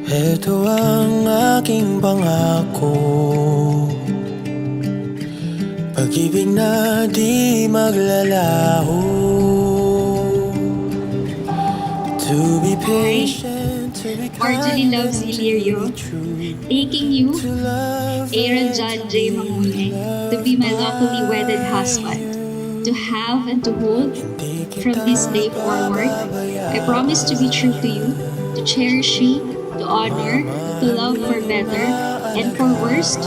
Ito ang aking pangako, pag-ibig na di maglalaho. To be patient, to be Marjorie kind, loves and to Illyrio, be true. taking you, To love Aaron John J. Mamune, to be my lawfully wedded husband, to have and to hold from this day forward. I promise to be true to you, to cherish you, to honor, to love for better and for worst,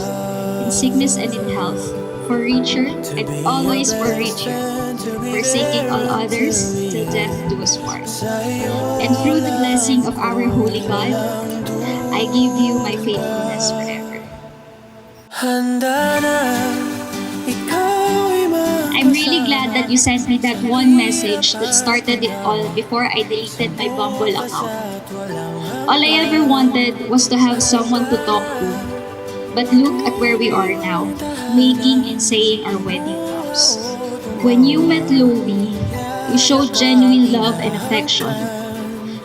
in sickness and in health, for richer and always for richer, forsaking all others till death do us part. And through the blessing of our holy God, I give you my faithfulness forever. Handa na, ikaw ay I'm really glad that you sent me that one message that started it all before I deleted my Bumble account. All I ever wanted was to have someone to talk to. But look at where we are now, making and saying our wedding vows. When you met Louie, you showed genuine love and affection.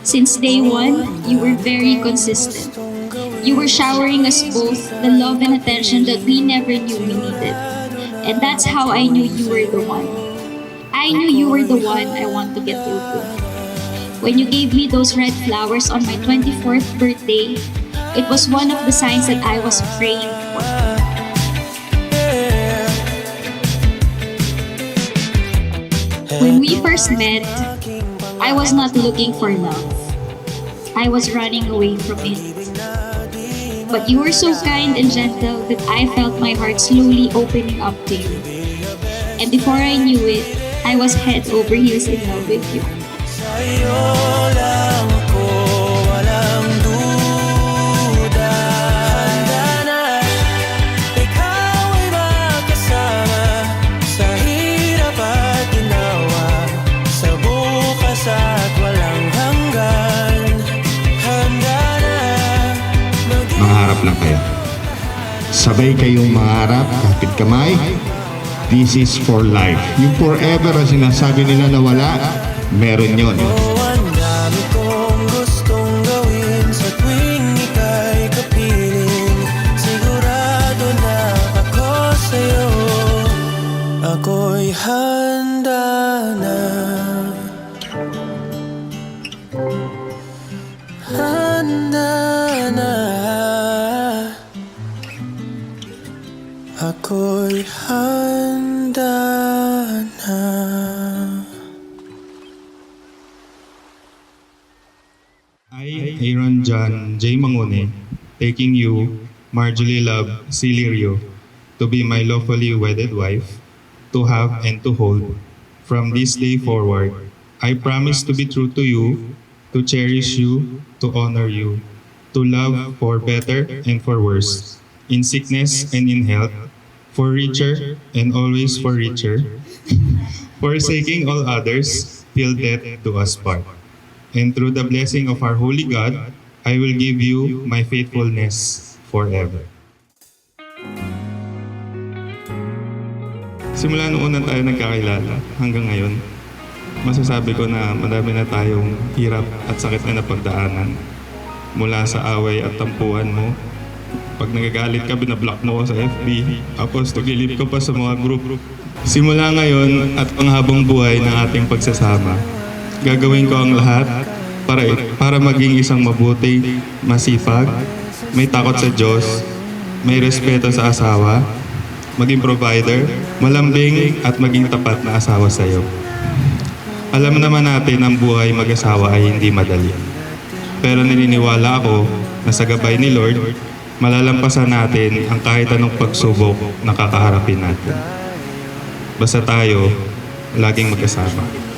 Since day one, you were very consistent. You were showering us both the love and attention that we never knew we needed. And that's how I knew you were the one. I knew you were the one I want to get into. When you gave me those red flowers on my 24th birthday, it was one of the signs that I was praying for. When we first met, I was not looking for love. I was running away from it. But you were so kind and gentle that I felt my heart slowly opening up to you. And before I knew it, I was head over heels in love with you. sa'yo lang ako, walang duda. Handa na, ikaw ay makasama sa hirap at ginawa, sa bukas at walang hanggan. Handa na, Mangarap lang kayo. Sabay kayong mangarap, kapit kamay. This is for life. Yung forever ang sinasabi nila na wala, meron yun. ang dami kong gustong gawin sa tuwing ika'y kapiling. Sigurado na ako sa'yo, ako'y handa na. Handa na, ako'y handa na. I, Aaron John J. Mangone, taking you, Marjorie Love Cilirio, to be my lawfully wedded wife, to have and to hold, from this day forward. I promise to be true to you, to cherish you, to honor you, to love for better and for worse, in sickness and in health, for richer and always for richer, forsaking all others till death do us part. And through the blessing of our holy God, I will give you my faithfulness forever. Simula noong una tayo nagkakilala hanggang ngayon, masasabi ko na madami na tayong hirap at sakit na napagdaanan. Mula sa away at tampuhan mo, pag nagagalit ka, binablock mo ko sa FB, tapos tugilip ko pa sa mga group. Simula ngayon at panghabang buhay ng ating pagsasama, gagawin ko ang lahat para maging isang mabuting, masipag, may takot sa Diyos, may respeto sa asawa, maging provider, malambing at maging tapat na asawa sa iyo. Alam naman natin ang buhay mag-asawa ay hindi madali. Pero naniniwala ako na sa gabay ni Lord, malalampasan natin ang kahit anong pagsubok na kakaharapin natin. Basta tayo, laging magkasama.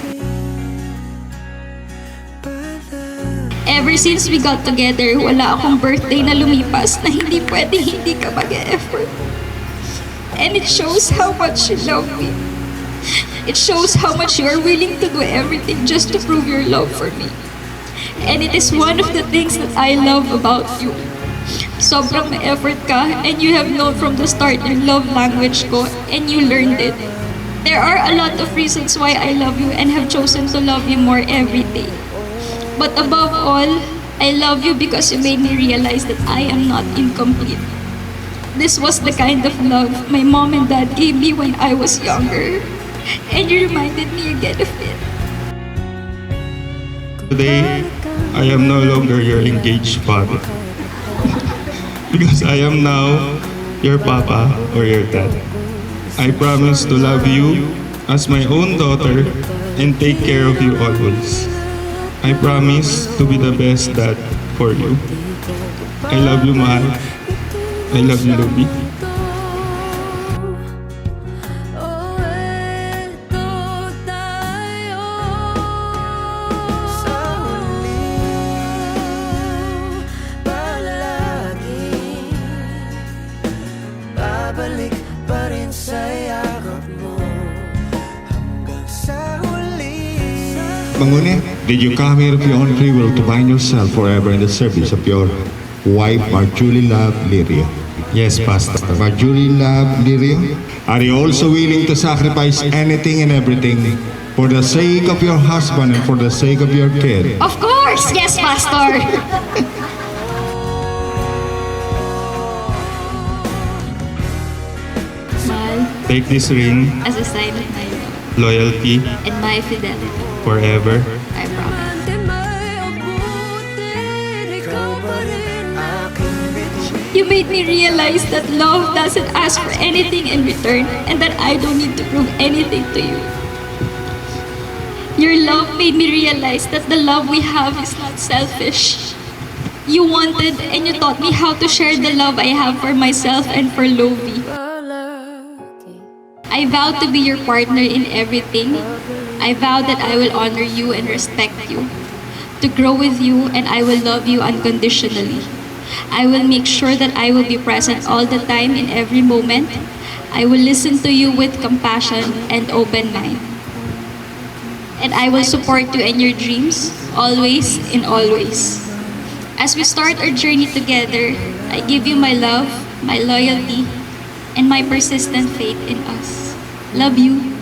Ever since we got together, wala akong birthday na lumipas na hindi pwede hindi ka mag-effort. And it shows how much you love me. It shows how much you are willing to do everything just to prove your love for me. And it is one of the things that I love about you. Sobrang may effort ka, and you have known from the start yung love language ko, and you learned it. There are a lot of reasons why I love you and have chosen to love you more every day. But above all, I love you because you made me realize that I am not incomplete. This was the kind of love my mom and dad gave me when I was younger. And you reminded me again of it. Today, I am no longer your engaged father. Because I am now your papa or your dad. I promise to love you as my own daughter and take care of you always. I promise to be the best dad for you. I love you, mahal. I love you, Ruby. Sa huli, palagi babalik pa rin sa yakap mo hanggang sa huli. Mangune, did you come here of your own free will to bind yourself forever in the service of your wife, Marjorie Love Lirio? Yes, Pastor. Marjorie Love Lirio, are you also willing to sacrifice anything and everything for the sake of your husband and for the sake of your kid? Of course! Yes, Pastor! Mahal, Take this ring, as a sign of my love loyalty, and my fidelity, forever. I promise. Ikaw pa rin aking bituin. You made me realize that love doesn't ask for anything in return and that I don't need to prove anything to you. Your love made me realize that the love we have is not selfish. You wanted and you taught me how to share the love I have for myself and for Lovie. I vow to be your partner in everything. I vow that I will honor you and respect you, to grow with you, and I will love you unconditionally. I will make sure that I will be present all the time in every moment. I will listen to you with compassion and open mind. And I will support you in your dreams, always in all ways. As we start our journey together, I give you my love, my loyalty, and my persistent faith in us. Love you.